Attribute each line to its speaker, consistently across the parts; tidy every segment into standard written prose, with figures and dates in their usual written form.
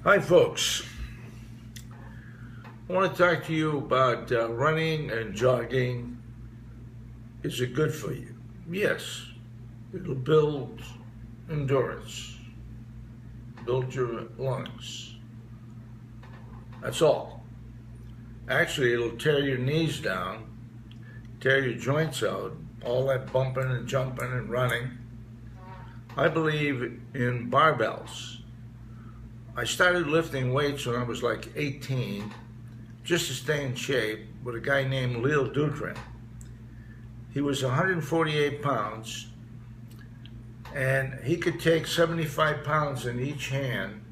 Speaker 1: Hi folks, I want to talk to you about running and jogging. Is it good for you? Yes, it'll build endurance, build your lungs. That's all. Actually, it'll tear your knees down, tear your joints out, all that bumping and jumping and running. I believe in barbells. I started lifting weights when I was like 18, just to stay in shape, with a guy named Leo Dutrin. He was 148 pounds, and he could take 75 pounds in each hand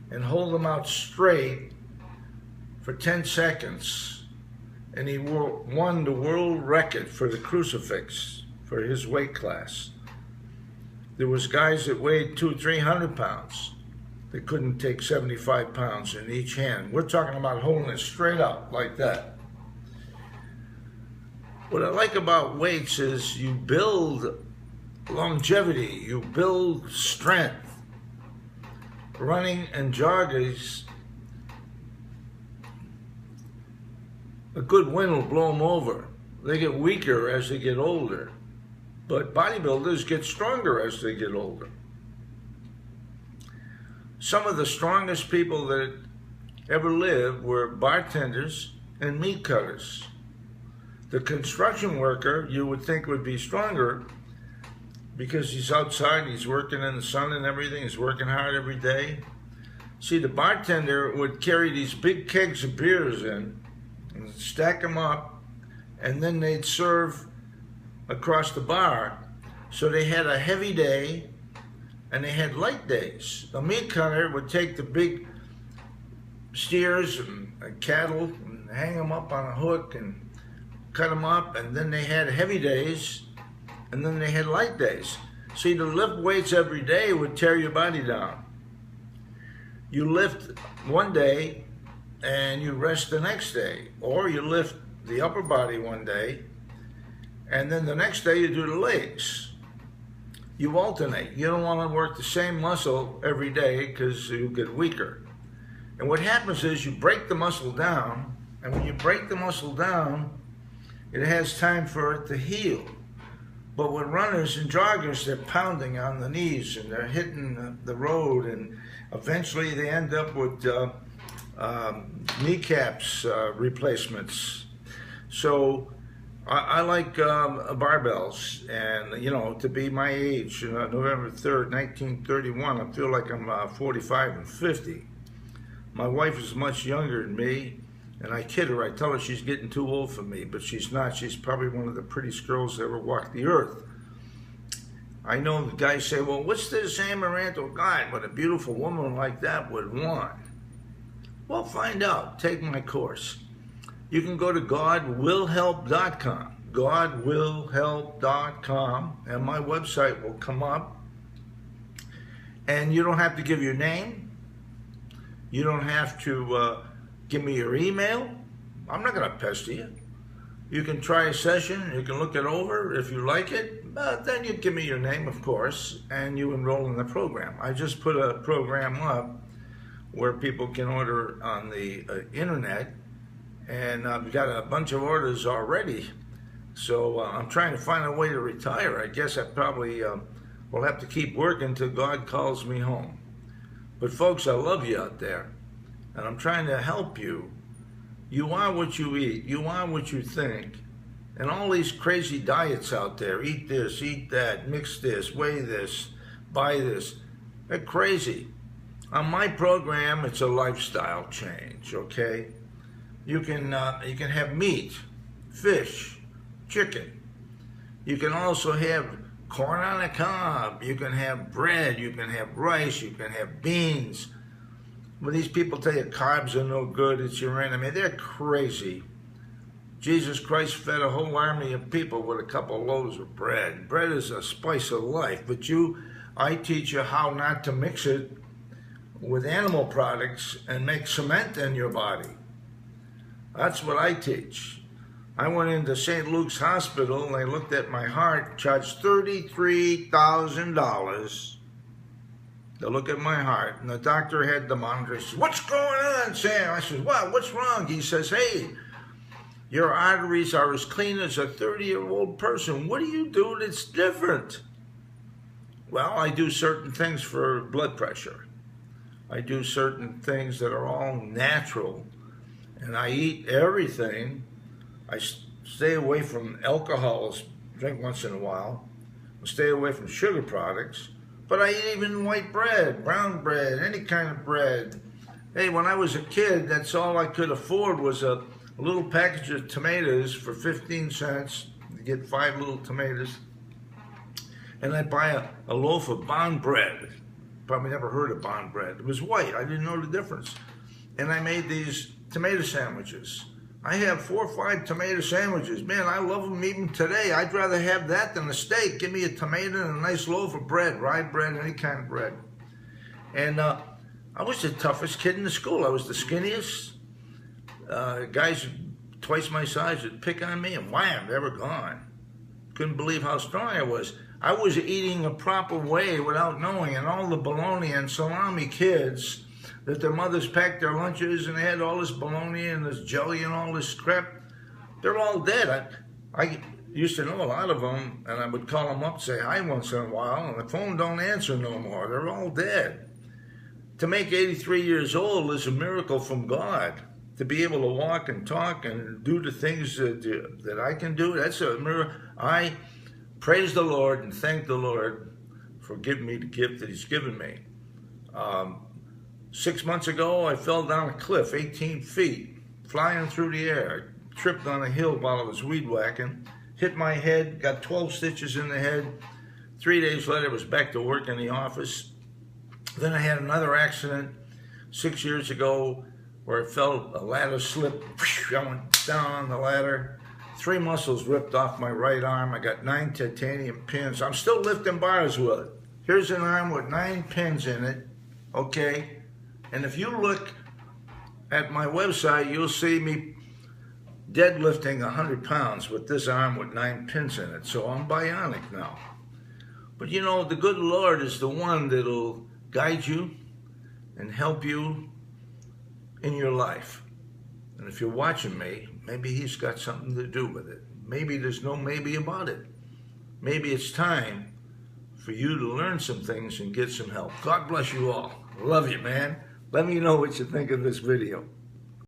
Speaker 1: and hold them out straight for 10 seconds, and he won the world record for the crucifix for his weight class. There was guys that weighed 200-300 pounds. They couldn't take 75 pounds in each hand. We're talking about holding it straight up like that. What I like about weights is you build longevity, you build strength. Running and joggers, a good wind will blow them over. They get weaker as they get older, but bodybuilders get stronger as they get older. Some of the strongest people that ever lived were bartenders and meat cutters. The construction worker, you would think, would be stronger because he's outside, he's working in the sun and everything, he's working hard every day. See, the bartender would carry these big kegs of beers in and stack them up, and then they'd serve across the bar. So they had a heavy day and they had light days. The meat cutter would take the big steers and cattle and hang them up on a hook and cut them up, and then they had heavy days, and then they had light days. See, to lift weights every day would tear your body down. You lift one day and you rest the next day, or you lift the upper body one day and then the next day you do the legs. You alternate. You don't want to work the same muscle every day because you get weaker. And what happens is you break the muscle down, and when you break the muscle down, it has time for it to heal. But with runners and joggers, they're pounding on the knees and they're hitting the road, and eventually they end up with kneecaps replacements. So I like barbells, and to be my age, November 3rd, 1931, I feel like I'm 45 and 50. My wife is much younger than me, and I kid her. I tell her she's getting too old for me, but she's not. She's probably one of the prettiest girls that ever walked the earth. I know the guys say, well, what's this amaranto guy, what a beautiful woman like that would want? Well, find out. Take my course. You can go to godwillhelp.com, godwillhelp.com, and my website will come up. And you don't have to give your name. You don't have to give me your email. I'm not going to pester you. You can try a session. You can look it over. If you like it, then you give me your name, of course, and you enroll in the program. I just put a program up where people can order on the internet. And I've got a bunch of orders already, so I'm trying to find a way to retire. I guess I probably will have to keep working until God calls me home. But folks, I love you out there, and I'm trying to help you. You are what you eat. You are what you think. And all these crazy diets out there, eat this, eat that, mix this, weigh this, buy this, they're crazy. On my program, it's a lifestyle change, okay? You can have meat, fish, chicken. You can also have corn on the cob. You can have bread. You can have rice. You can have beans. When these people tell you carbs are no good, it's your enemy, they're crazy. Jesus Christ fed a whole army of people with a couple loaves of bread. Bread is a spice of life, but I teach you how not to mix it with animal products and make cement in your body. That's what I teach. I went into St. Luke's Hospital and they looked at my heart, charged $33,000 They look at my heart, and the doctor had the monitor. He says, "What's going on, Sam?" I said, "Well, what's wrong?" He says, "Hey, your arteries are as clean as a 30-year-old person. What do you do that's different?" Well, I do certain things for blood pressure. I do certain things that are all natural, and I eat everything. I stay away from alcohol, drink once in a while. I stay away from sugar products. But I eat even white bread, brown bread, any kind of bread. Hey, when I was a kid, that's all I could afford was a little package of tomatoes for 15 cents. You get 5 little tomatoes. And I'd buy a loaf of Bond bread. Probably never heard of Bond bread. It was white. I didn't know the difference. And I made these tomato sandwiches. I have 4 or 5 tomato sandwiches. Man, I love them even today. I'd rather have that than a steak. Give me a tomato and a nice loaf of bread, rye bread, any kind of bread. And I was the toughest kid in the school. I was the skinniest. Guys twice my size would pick on me, and wham, they were gone. Couldn't believe how strong I was. I was eating a proper way without knowing, and all the bologna and salami kids that their mothers packed their lunches and they had all this bologna and this jelly and all this crap, they're all dead. I used to know a lot of them, and I would call them up, say hi once in a while, and the phone don't answer no more. They're all dead. To make 83 years old is a miracle from God. To be able to walk and talk and do the things that I can do, that's a miracle. I praise the Lord and thank the Lord for giving me the gift that He's given me. 6 months ago, I fell down a cliff, 18 feet, flying through the air. I tripped on a hill while I was weed whacking, hit my head, got 12 stitches in the head. 3 days later, I was back to work in the office. Then I had another accident 6 years ago where I fell, a ladder slipped, I went down on the ladder. 3 muscles ripped off my right arm. I got 9 titanium pins. I'm still lifting bars with it. Here's an arm with 9 pins in it, okay? And if you look at my website, you'll see me deadlifting 100 pounds with this arm with 9 pins in it. So I'm bionic now. But you know, the good Lord is the one that'll guide you and help you in your life. And if you're watching me, maybe He's got something to do with it. Maybe there's no maybe about it. Maybe it's time for you to learn some things and get some help. God bless you all. Love you, man. Let me know what you think of this video.